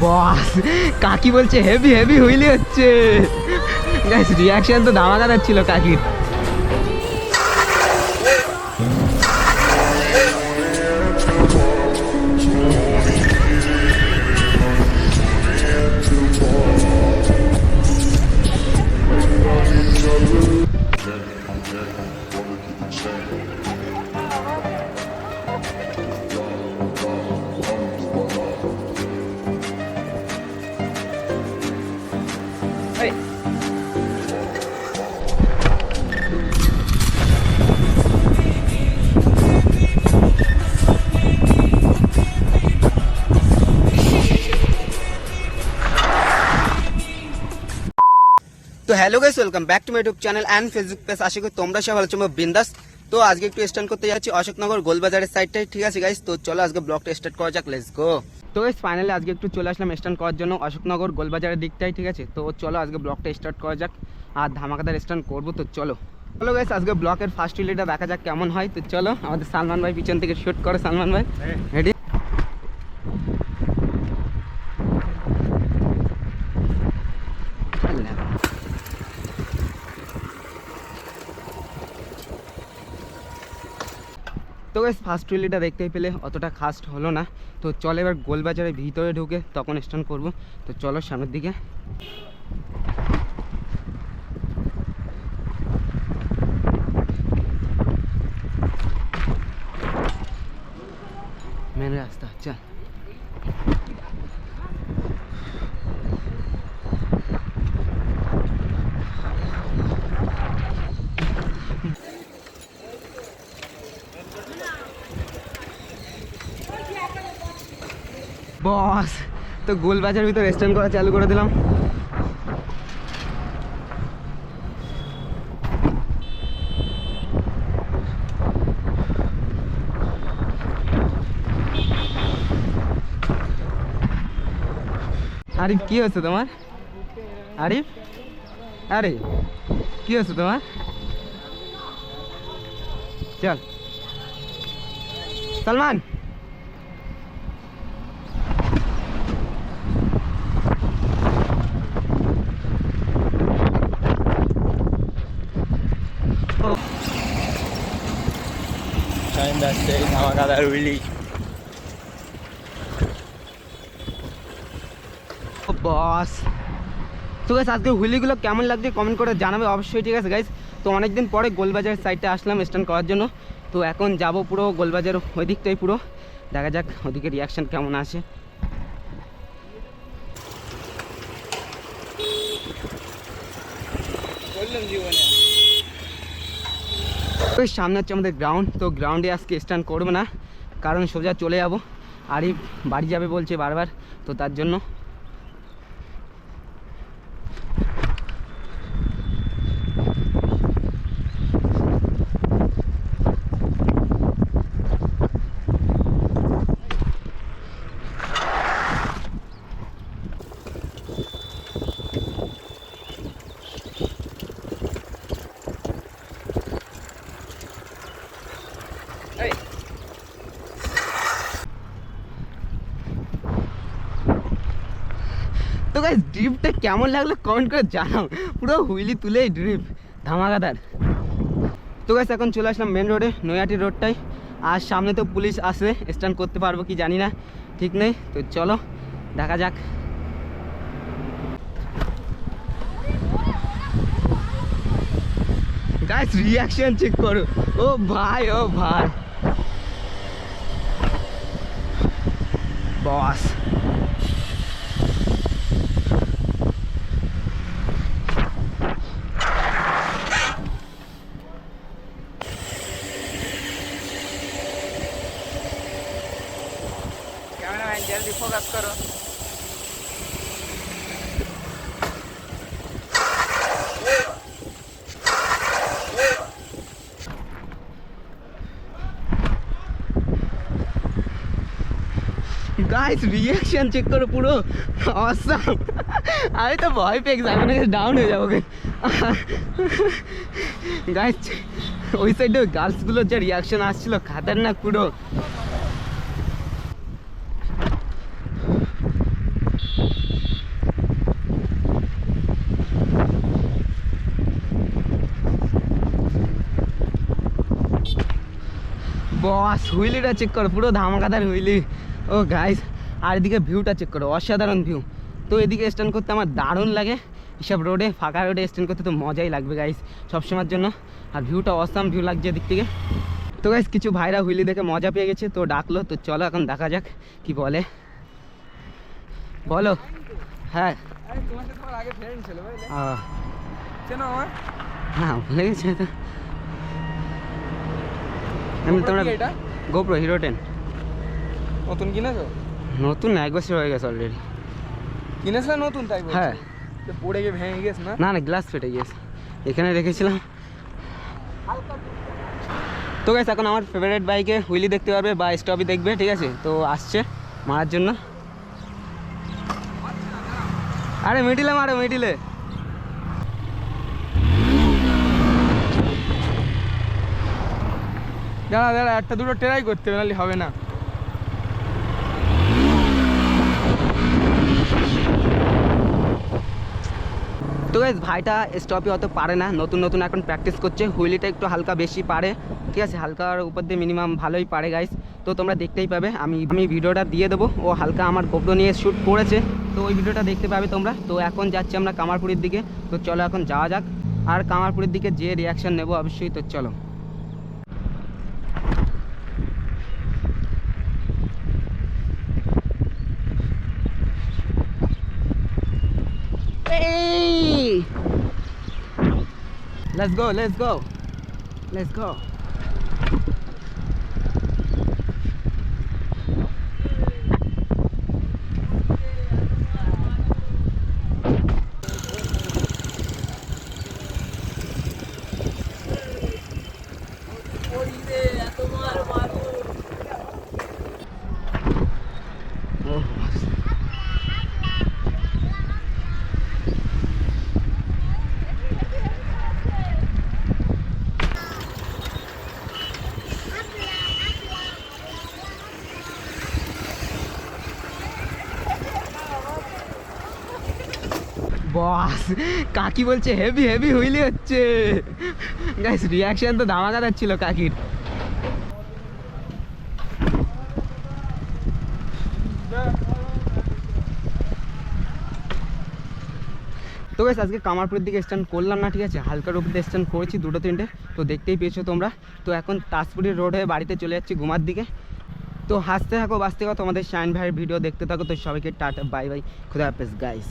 বস কাকি বলছে heavy heavy wheelie হচ্ছে। গাইস রিয়াকশন তো ধামাকাদার ছিল কাকির। তো hello guys, welcome back to my YouTube channel and Facebook page. আশা করি তোমরা সবাই ভালো আছো, বিন্দাস। তো আজকে একটু স্টার্ট করতে যাচ্ছি অশোকনগর গোলবাজারের সাইডটাই, ঠিক আছে গাইস? তো চলো আজকে ব্লগটা স্টার্ট করা যাক, লেটস গো। তো গাইস ফাইনালি আজকে একটু চলে আসলাম স্ট্যান্ড করার জন্য অশোকনগর গোলবাজারের দিকটাই, ঠিক আছে? তো চলো আজকে ব্লগটা স্টার্ট করা যাক, আর ধামাকাদার স্ট্যান্ড করবো। তো চলো চলো গাইস আজকে ব্লগের ফার্স্ট রিলটা দেখা যাক কেমন হয়। তো চলো, আমাদের সালমান ভাই পিছন থেকে শুট করে। সালমান ভাই রেডি? তো গাইস ফার্স্ট রিলিটা দেখতেই পেলে অতটা খাস্ট হলো না। তো চলো এবার গোলবাজারের ভিতরে ঢুকে তখন স্টার্ট করব। তো চলো সামনের দিকে। মেন রাস্তা, আচ্ছা বস। তো গোলবাজার ভিতরে স্ট্যান্ড করা চালু করে দিলাম। আরিফ কি হচ্ছে তোমার? আরিফ আরে কি হচ্ছে তোমার? চল সালমান। ধামাকাদার উইলি বস। তো গাইস আজকে হুইলিগুলো কেমন লাগছে কমেন্ট করে জানাবে অবশ্যই, ঠিক আছে গাইস? তো অনেকদিন পরে গোলবাজার সাইডে আসলাম স্ট্যান্ড করার জন্য। তো এখন যাব পুরো গোলবাজার ওই দিকটাই পুরো, দেখা যাক ওদিকে রিয়াকশান কেমন আসে। ওই সামনে হচ্ছে আমাদের গ্রাউন্ড। তো গ্রাউন্ডে আজকে স্ট্যান্ড করবো না, কারণ সোজা চলে যাব। আরিফ বাড়ি যাবে বলছে বারবার, তো তার জন্য। তো গাইস ড্রিপটা কেমন লাগলো কমেন্ট করে জানাও। পুরো হুইলি তুলে ড্রিপ ধামাকাদার। তো গাইস এখন চলে আসলাম মেন রোডে, নৈহাটি রোডটাই। আর সামনে তো পুলিশ আসে, স্ট্যান্ড করতে পারবো কি জানি না, ঠিক নেই। তো চলো দেখা যাক। গাইস রিয়াকশন চেক করো। ও ভাই ও ভাই বস। कैमरामैन जल्दी फोकस करो। गाइस रिएक्शन चेक करो পুরো অসাম। আমি তো ভয় পেয়ে গেছি, আমি ডাউন হয়ে যাবো গাইস। ওই সাইডে গার্লসগুলোর যে রিয়াকশন আসছিল খাতারনাক পুরো। বস হুইলিটা চেক করো, পুরো ধামাকাদার হুইলি। ও গাইস, আর এদিকে ভিউটা চেক করো, অসাধারণ ভিউ। তো এদিকে স্ট্যান্ড করতে আমার দারুণ লাগে, এসব রোডে, ফাঁকা রোডে স্ট্যান্ড করতে তো মজাই লাগবে গাইস সবসময়ের জন্য। আর ভিউটা অসাম ভিউ লাগছে এদিক থেকে। তো গাইস কিছু ভাইরা হুইলি দেখে মজা পেয়ে গেছে, তো ডাকলো, তো চলো এখন দেখা যাক কি বলে। বলো। হ্যাঁ হ্যাঁ ভুলে গেছি তো। আমি তোমরা গোপ্রো হিরো 10 নতুন কিনেছো? নতুন না, 1 বছর হয়ে গেছে অলরেডি। কিনেছিলে নতুন তাই? হ্যাঁ। পড়ে গিয়ে ভেঙে গেছে না? না না, গ্লাস ফেটে গিয়েছে, এখানে রেখেছিলাম। তো গাইস এখন আমার ফেভারিট বাইকে হুইলি দেখতে পারবে বা স্টপই দেখবে, ঠিক আছে? তো আসছে মারার জন্য। আরে মিডিলে মারো, মিডিলে। দাঁড়া দাঁড়া, একটা দুটো ট্রাই করতে হবে, নাহলে হবে না। তো গাইস ভাইটা স্টপই অত পারে না, নতুন নতুন এখন প্র্যাকটিস করছে, হুইলিটা একটু হালকা বেশি পারে, ঠিক আছে? হালকার উপর দিয়ে মিনিমাম ভালোই পারে গাইস। তো তোমরা দেখতেই পাবে, আমি ভিডিওটা দিয়ে দেবো, ও হালকা আমার গোপ্রো নিয়ে শ্যুট করেছে, তো ওই ভিডিওটা দেখতে পাবে তোমরা। তো এখন যাচ্ছি আমরা কামারপুরের দিকে, তো চলো এখন যাওয়া যাক। আর কামারপুরের দিকে যে রিয়াকশান নেবো অবশ্যই, তো চলো। Hey! Let's go, let's go. Let's go. Oh. বস কাকি বলছে হেভি হেভি হুইলি হচ্ছে গাইস, রিয়াকশন তো ধামাকাদার ছিল কাকির। তো গাইস আজকে কামারপুরের দিকে স্ট্যান্ড করলাম না, ঠিক আছে? হালকার উপর দিয়ে স্ট্যান্ড করেছি, দুটো তিনটে, তো দেখতেই পেয়েছো তোমরা। তো এখন তাজপুরের রোড হয়ে বাড়িতে চলে যাচ্ছি ঘুমার দিকে। তো হাসতে থাকো, বাঁচতে থাকো, তোমাদের শাইন ভাইয়ের ভিডিও দেখতে থাকো। তো সবাইকে টাটা, বাই বাই, খুদা হাফেজ গাইস।